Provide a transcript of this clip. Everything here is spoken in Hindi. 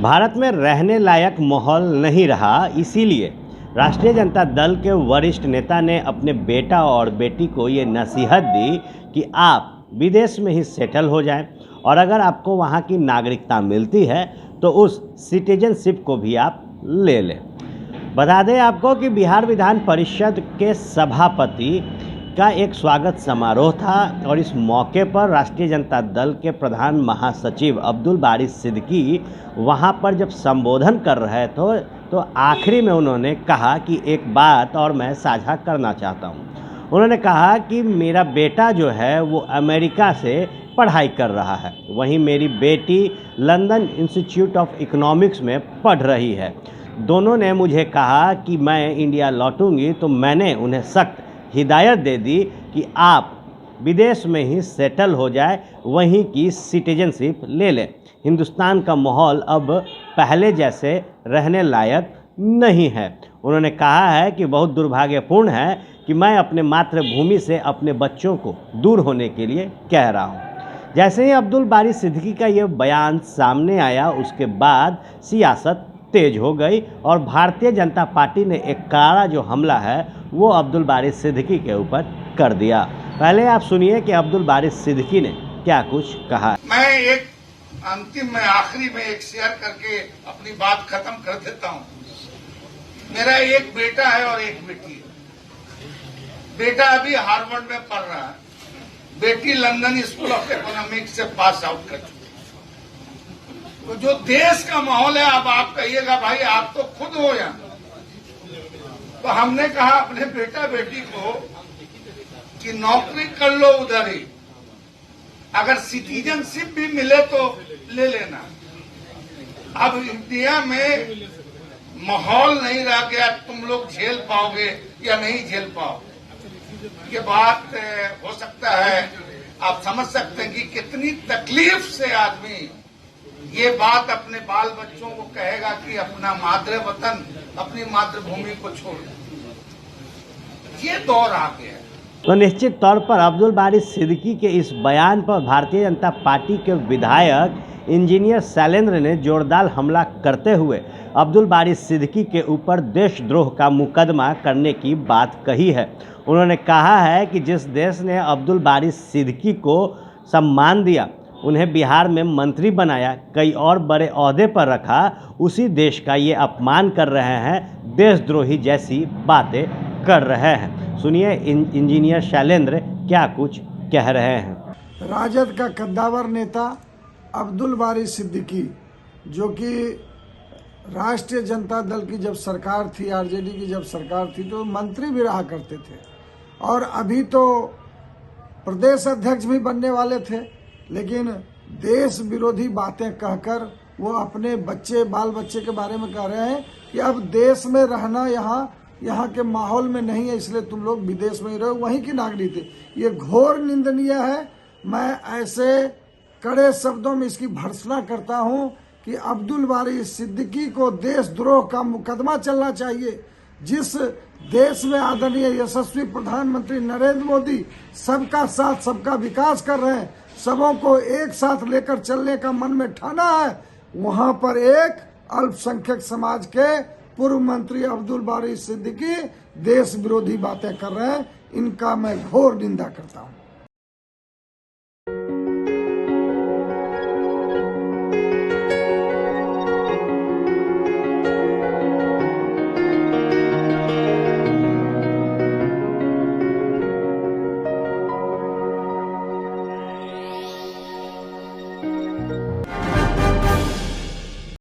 भारत में रहने लायक माहौल नहीं रहा, इसीलिए राष्ट्रीय जनता दल के वरिष्ठ नेता ने अपने बेटा और बेटी को ये नसीहत दी कि आप विदेश में ही सेटल हो जाएं और अगर आपको वहाँ की नागरिकता मिलती है तो उस सिटीजनशिप को भी आप ले लें। बता दें आपको कि बिहार विधान परिषद के सभापति का एक स्वागत समारोह था और इस मौके पर राष्ट्रीय जनता दल के प्रधान महासचिव अब्दुल बारी सिद्दीकी वहां पर जब संबोधन कर रहे थे तो आखिरी में उन्होंने कहा कि एक बात और मैं साझा करना चाहता हूं। उन्होंने कहा कि मेरा बेटा जो है वो अमेरिका से पढ़ाई कर रहा है, वहीं मेरी बेटी लंदन इंस्टीट्यूट ऑफ इकोनॉमिक्स में पढ़ रही है। दोनों ने मुझे कहा कि मैं इंडिया लौटूंगी तो मैंने उन्हें सख्त हिदायत दे दी कि आप विदेश में ही सेटल हो जाए, वहीं की सिटीजनशिप ले लें। हिंदुस्तान का माहौल अब पहले जैसे रहने लायक नहीं है। उन्होंने कहा है कि बहुत दुर्भाग्यपूर्ण है कि मैं अपने मातृभूमि से अपने बच्चों को दूर होने के लिए कह रहा हूँ। जैसे ही अब्दुल बारी सिद्दीकी का ये बयान सामने आया उसके बाद सियासत तेज हो गई और भारतीय जनता पार्टी ने एक करारा जो हमला है वो अब्दुल बारी सिद्दीकी के ऊपर कर दिया। पहले आप सुनिए कि अब्दुल बारी सिद्दीकी ने क्या कुछ कहा। मैं एक अंतिम में आखिरी में एक शेयर करके अपनी बात खत्म कर देता हूँ। मेरा एक बेटा है और एक बेटी है। बेटा अभी हार्वर्ड में पढ़ रहा है, बेटी लंदन स्कूल ऑफ इकोनॉमिक्स से पास आउट कर चुकी है। तो जो देश का माहौल है, अब आप कहिएगा भाई आप तो खुद हो यहाँ, तो हमने कहा अपने बेटा बेटी को कि नौकरी कर लो उधर ही, अगर सिटीजनशिप भी मिले तो ले लेना। अब इंडिया में माहौल नहीं रह गया, तुम लोग झेल पाओगे या नहीं झेल पाओगे, ये बात हो सकता है। आप समझ सकते हैं कि कितनी तकलीफ से आदमी ये बात अपने बाल बच्चों को कहेगा कि अपना मातृ वतन, अपनी मातृभूमि को छोड़। ये दौर आ गया है। तो निश्चित तौर पर अब्दुल बारी सिद्दीकी के इस बयान पर भारतीय जनता पार्टी के विधायक इंजीनियर शैलेंद्र ने जोरदार हमला करते हुए अब्दुल बारी सिद्दीकी के ऊपर देशद्रोह का मुकदमा करने की बात कही है। उन्होंने कहा है कि जिस देश ने अब्दुल बारी सिद्दीकी को सम्मान दिया, उन्हें बिहार में मंत्री बनाया, कई और बड़े ओहदे पर रखा, उसी देश का ये अपमान कर रहे हैं, देशद्रोही जैसी बातें कर रहे हैं। सुनिए इंजीनियर शैलेंद्र क्या कुछ कह रहे हैं। राजद का कद्दावर नेता अब्दुल बारी सिद्दीकी, जो कि राष्ट्रीय जनता दल की जब सरकार थी, आरजेडी की जब सरकार थी, तो मंत्री भी रहा करते थे और अभी तो प्रदेश अध्यक्ष भी बनने वाले थे, लेकिन देश विरोधी बातें कहकर वो अपने बाल बच्चे के बारे में कह रहे हैं कि अब देश में रहना यहाँ के माहौल में नहीं है, इसलिए तुम लोग विदेश में ही रहो, वहीं की नागरिक थे। ये घोर निंदनीय है। मैं ऐसे कड़े शब्दों में इसकी भर्त्सना करता हूं कि अब्दुल बारी सिद्दीकी को देशद्रोह का मुकदमा चलना चाहिए। जिस देश में आदरणीय यशस्वी प्रधानमंत्री नरेंद्र मोदी सबका साथ सबका विकास कर रहे हैं, सबों को एक साथ लेकर चलने का मन में ठाना है, वहां पर एक अल्पसंख्यक समाज के पूर्व मंत्री अब्दुल बारी सिद्दीकी देश विरोधी बातें कर रहे हैं। इनका मैं घोर निंदा करता हूं।